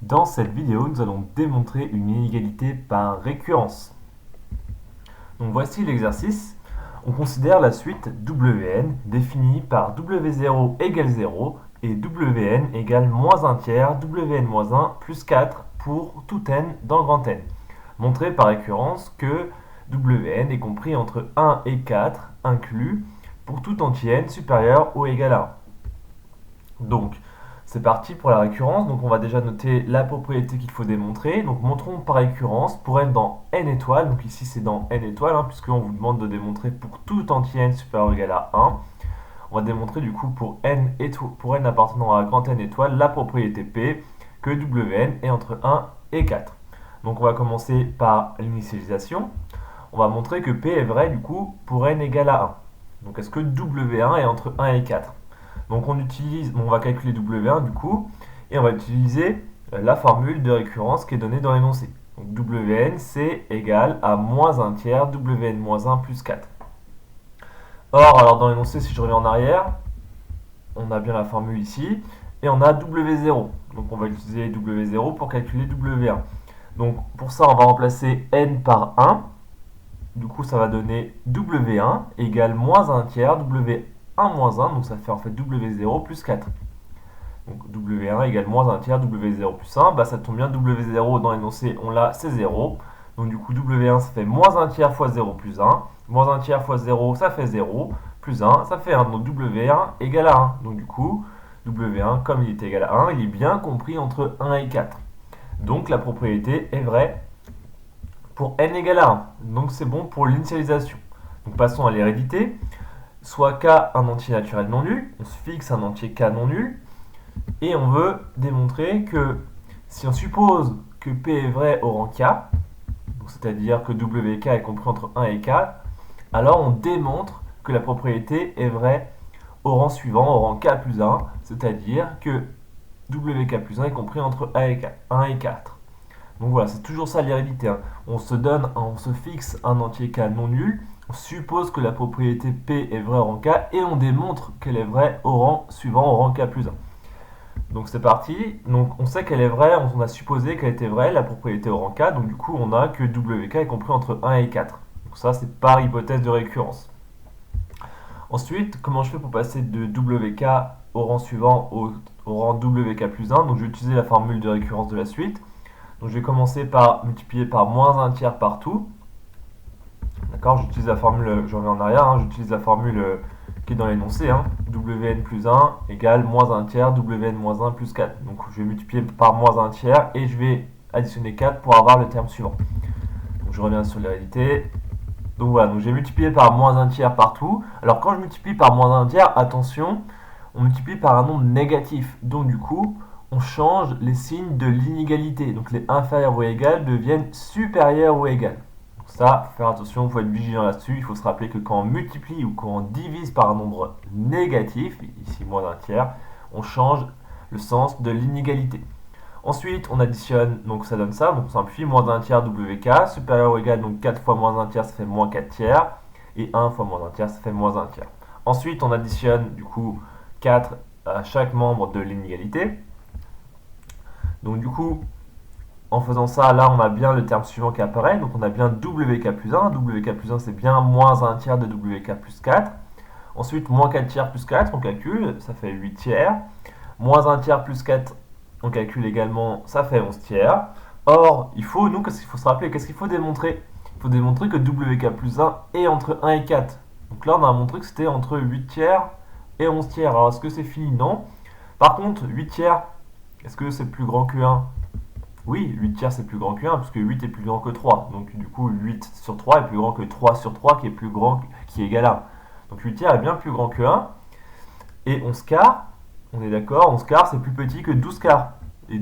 Dans cette vidéo, nous allons démontrer une inégalité par récurrence. Donc voici l'exercice. On considère la suite Wn définie par W0 égale 0 et Wn égale moins 1 tiers Wn moins 1 plus 4 pour tout n dans le grand N. Montrer par récurrence que Wn est compris entre 1 et 4 inclus pour tout entier n supérieur ou égal à 1. Donc, c'est parti pour la récurrence. Donc, on va déjà noter la propriété qu'il faut démontrer. Donc, montrons par récurrence pour n dans n étoiles. Donc, ici, c'est dans n étoiles, puisqu'on vous demande de démontrer pour tout entier n supérieur ou égal à 1. On va démontrer du coup pour n appartenant à grand n étoiles la propriété P que Wn est entre 1 et 4. Donc, on va commencer par l'initialisation. On va montrer que P est vrai du coup pour n égale à 1. Donc, est-ce que W1 est entre 1 et 4? Donc on va calculer W1 du coup, et on va utiliser la formule de récurrence qui est donnée dans l'énoncé. Donc Wn, c'est égal à moins 1 tiers Wn moins 1 plus 4. Or, alors dans l'énoncé, si je reviens en arrière, on a bien la formule ici, et on a W0. Donc on va utiliser W0 pour calculer W1. Donc pour ça, on va remplacer n par 1. Du coup, ça va donner W1 égale moins 1 tiers W1 moins 1, donc ça fait en fait W0 plus 4. Donc W1 égale moins 1 tiers W0 plus 1, bah ça tombe bien, W0 dans l'énoncé, on l'a, c'est 0. Donc du coup, W1 ça fait moins 1 tiers fois 0 plus 1. Moins 1 tiers fois 0, ça fait 0. Plus 1, ça fait 1. Donc W1 égale à 1. Donc du coup, W1, comme il est égal à 1, il est bien compris entre 1 et 4. Donc la propriété est vraie pour n égale à 1. Donc c'est bon pour l'initialisation. Donc passons à l'hérédité. Soit k un entier naturel non nul, on se fixe un entier k non nul, et on veut démontrer que si on suppose que p est vrai au rang k, c'est-à-dire que wk est compris entre 1 et 4, alors on démontre que la propriété est vraie au rang suivant, au rang k plus 1, c'est-à-dire que wk plus 1 est compris entre 1 et 4. Donc voilà, c'est toujours ça l'hérédité. On se fixe un entier k non nul, on suppose que la propriété P est vraie au rang k et on démontre qu'elle est vraie au rang suivant, au rang k plus 1. Donc c'est parti. Donc on sait qu'elle est vraie, on a supposé qu'elle était vraie, la propriété au rang k, donc du coup on a que wk est compris entre 1 et 4. Donc ça c'est par hypothèse de récurrence. Ensuite, comment je fais pour passer de wk au rang suivant au rang wk plus 1? Donc je vais utiliser la formule de récurrence de la suite. Donc je vais commencer par multiplier par moins 1 tiers partout. D'accord, j'utilise la formule, je reviens en arrière, j'utilise la formule qui est dans l'énoncé. Wn plus 1 égale moins 1 tiers Wn moins 1 plus 4. Donc je vais multiplier par moins 1 tiers et je vais additionner 4 pour avoir le terme suivant. Donc je reviens sur l'hérédité. Donc voilà, donc j'ai multiplié par moins 1 tiers partout. Alors quand je multiplie par moins 1 tiers, attention, on multiplie par un nombre négatif. Donc du coup, on change les signes de l'inégalité. Donc les inférieurs ou égales deviennent supérieurs ou égales. Donc ça, faire attention, il faut être vigilant là-dessus. Il faut se rappeler que quand on multiplie ou quand on divise par un nombre négatif, ici moins d'un tiers, on change le sens de l'inégalité. Ensuite, on additionne, donc ça donne ça, donc on simplifie, moins 1 tiers WK, supérieur ou égal, donc 4 fois moins 1 tiers, ça fait moins 4 tiers, et 1 fois moins 1 tiers, ça fait moins 1 tiers. Ensuite, on additionne, du coup, 4 à chaque membre de l'inégalité. Donc du coup, en faisant ça, là, on a bien le terme suivant qui apparaît, donc on a bien WK plus 1, WK plus 1, c'est bien moins 1 tiers de WK plus 4. Ensuite, moins 4 tiers plus 4, on calcule, ça fait 8 tiers. Moins 1 tiers plus 4, on calcule également, ça fait 11 tiers. Or, qu'est-ce qu'il faut se rappeler? Qu'est-ce qu'il faut démontrer? Il faut démontrer que WK plus 1 est entre 1 et 4. Donc là, on a montré que c'était entre 8 tiers et 11 tiers. Alors, est-ce que c'est fini? Non. Par contre, 8 tiers, est-ce que c'est plus grand que 1? Oui, 8 tiers c'est plus grand que 1, puisque 8 est plus grand que 3. Donc du coup, 8 sur 3 est plus grand que 3 sur 3, qui est égal à 1. Donc 8 tiers est bien plus grand que 1. Et 11 quarts, on est d'accord, 11 quarts c'est plus petit que 12 quarts. Et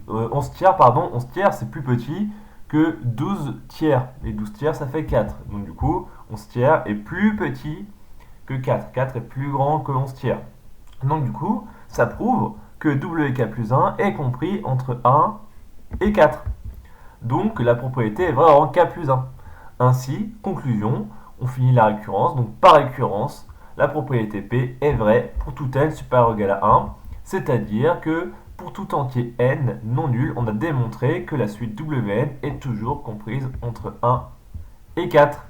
11 tiers, 11 tiers c'est plus petit que 12 tiers. Et 12 tiers ça fait 4. Donc du coup, 11 tiers est plus petit que 4. 4 est plus grand que 11 tiers. Donc du coup, ça prouve que WK plus 1 est compris entre 1 et 4. Donc la propriété est vraie en K plus 1. Ainsi, conclusion, on finit la récurrence. Donc par récurrence, la propriété P est vraie pour tout n supérieur ou égal à 1, c'est-à-dire que Pour tout entier n non nul, on a démontré que la suite Wn est toujours comprise entre 1 et 4.